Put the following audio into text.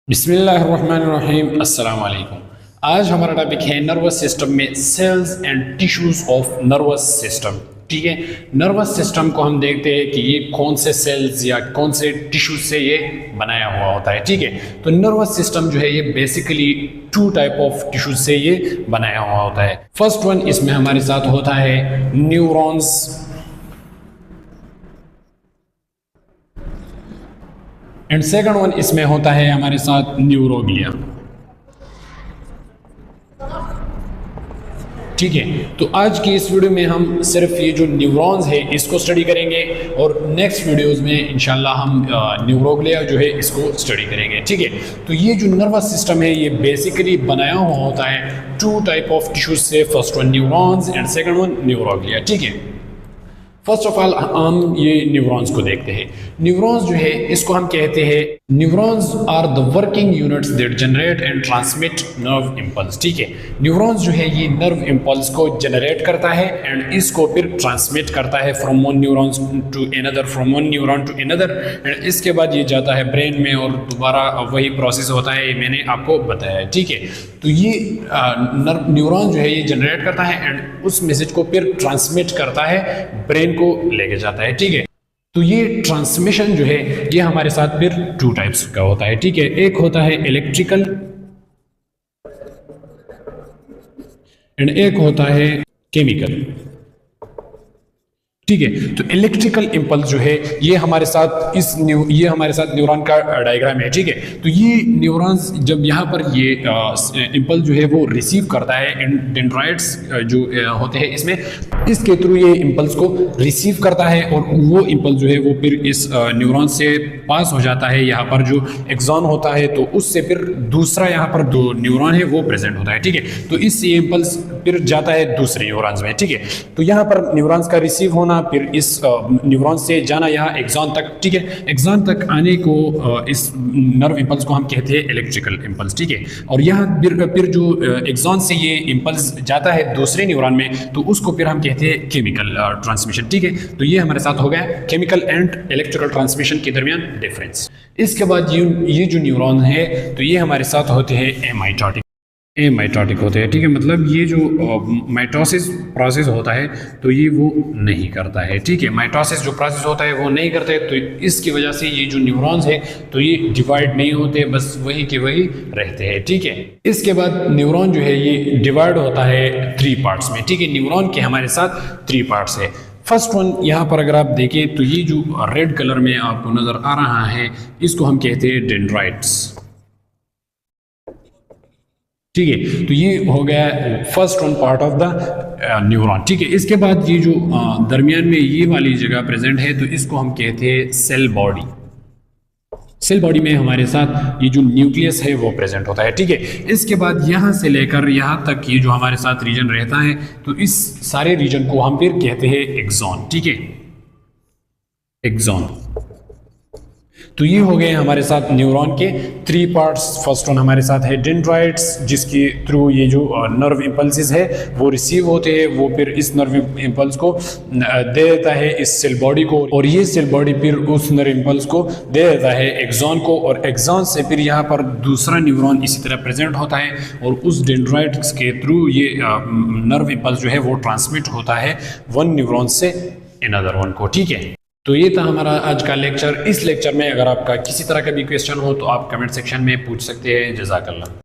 बिस्मिल्लाहिर्रहमानिर्रहीम अस्सलाम वालेकुम। आज हमारा टॉपिक है नर्वस सिस्टम में cells and tissues of nervous system. ठीक है, नर्वस सिस्टम को हम देखते हैं कि ये कौन से सेल्स या कौन से टिश्यूज से ये बनाया हुआ होता है। ठीक है, तो नर्वस सिस्टम जो है ये basically two type of tissues से ये बनाया हुआ होता है। फर्स्ट वन इसमें हमारे साथ होता है न्यूरॉन्स, एंड सेकंड वन इसमें होता है हमारे साथ न्यूरोग्लिया। ठीक है, तो आज की इस वीडियो में हम सिर्फ ये जो न्यूरॉन्स है इसको स्टडी करेंगे और नेक्स्ट वीडियोस में इंशाल्लाह हम न्यूरोग्लिया जो है इसको स्टडी करेंगे। ठीक है, तो ये जो नर्वस सिस्टम है ये बेसिकली बनाया हुआ होता है टू टाइप ऑफ टिश्यूज से। First one neurons and second one neuroglia. ठीक है, फर्स्ट ऑफ ऑल हम ये न्यूरॉन्स को देखते हैं। न्यूरॉन्स जो है इसको हम कहते हैं neurons are the working units that generate and transmit nerve impulse. ठीक है, न्यूरॉन्स जो है ये नर्व इम्पल्स को जनरेट करता है एंड इसको फिर ट्रांसमिट करता है from one neurons to another, from one neuron to another, and इसके बाद ये जाता है ब्रेन में और दोबारा वही प्रोसेस होता है, ये मैंने आपको बताया है। ठीक है, तो ये न्यूरॉन जो है ये जनरेट करता है एंड उस मैसेज को फिर ट्रांसमिट करता है, ब्रेन को लेके जाता है। ठीक है, तो ये ट्रांसमिशन जो है ये हमारे साथ फिर टू टाइप्स का होता है। ठीक है, एक होता है इलेक्ट्रिकल एंड एक होता है केमिकल। ठीक है, तो इलेक्ट्रिकल इम्पल्स जो है ये हमारे साथ ये हमारे साथ न्यूरॉन का डायग्राम है। ठीक है, तो ये न्यूरॉन्स जब यहाँ पर ये इम्पल्स जो है वो रिसीव करता है, डेंड्राइट्स जो होते हैं इसमें, इसके थ्रू ये इम्पल्स को रिसीव करता है और वो इम्पल्स जो है वो फिर इस न्यूरॉन से पास हो जाता है। यहाँ पर जो एक्सॉन होता है तो उससे फिर दूसरा यहाँ पर दो न्यूरॉन है वो प्रेजेंट होता है। ठीक है, तो इससे ये इम्पल्स फिर जाता है दूसरे न्यूरॉन्स में। ठीक है, तो यहाँ पर न्यूरॉन्स का रिसीव होना, फिर इस न्यूरॉन से जाना यहाँ एक्सॉन तक। ठीक है, एक्सॉन तक आने को इस नर्व इम्पल्स को हम कहते हैं इलेक्ट्रिकल इम्पल्स। ठीक है, और यहाँ फिर जो एक्सॉन से ये इम्पल्स जाता है दूसरे न्यूरॉन में तो उसको फिर हम कहते हैं केमिकल ट्रांसमिशन। ठीक है, तो ये हमारे साथ हो गया केमिकल एंड इलेक्ट्रिकल ट्रांसमिशन के दरमियान डिफरेंस। इसके बाद ये जो न्यूरॉन है तो ये हमारे साथ होते हैं एमाइटोटिक होते हैं। ठीक है, मतलब ये जो माइटोसिस प्रोसेस होता है तो ये वो नहीं करता है। ठीक है, माइटोसिस जो प्रोसेस होता है वो नहीं करते है, तो इसकी वजह से ये जो न्यूरॉन्स है तो ये डिवाइड नहीं होते, बस वही के वही रहते हैं। ठीक है, इसके बाद न्यूरॉन जो है ये डिवाइड होता है 3 पार्ट्स में। ठीक है, न्यूरॉन के हमारे साथ 3 पार्ट्स है। फर्स्ट वन यहाँ पर अगर आप देखें तो ये जो रेड कलर में आपको नजर आ रहा है इसको हम कहते हैं डेंड्राइट्स। ठीक है, तो ये हो गया first one part of the neuron. ठीक है, इसके बाद ये जो दरमियान में ये वाली जगह प्रेजेंट है तो इसको हम कहते हैं सेल बॉडी। सेल बॉडी में हमारे साथ ये जो न्यूक्लियस है वो प्रेजेंट होता है। ठीक है, इसके बाद यहाँ से लेकर यहाँ तक ये जो हमारे साथ रीजन रहता है तो इस सारे रीजन को हम फिर कहते हैं एक्सॉन। ठीक है, एक्सॉन। तो ये हो गए हमारे साथ न्यूरॉन के 3 पार्ट्स। फर्स्ट वन हमारे साथ है डेंड्राइट्स जिसके थ्रू ये जो नर्व इम्पल्सेस है वो रिसीव होते हैं, वो फिर इस नर्व इम्पल्स को दे देता है इस सेल बॉडी को, और ये सेल बॉडी फिर उस नर्व इम्पल्स को दे देता है एक्सॉन को, और एक्सॉन से फिर यहाँ पर दूसरा न्यूरॉन इसी तरह प्रेजेंट होता है और उस डेंड्राइट्स के थ्रू ये नर्व इम्पल्स जो है वो ट्रांसमिट होता है वन न्यूरॉन से अनदर वन को। ठीक है, तो ये था हमारा आज का लेक्चर। इस लेक्चर में अगर आपका किसी तरह का भी क्वेश्चन हो तो आप कमेंट सेक्शन में पूछ सकते हैं। जज़ाकल्लाह।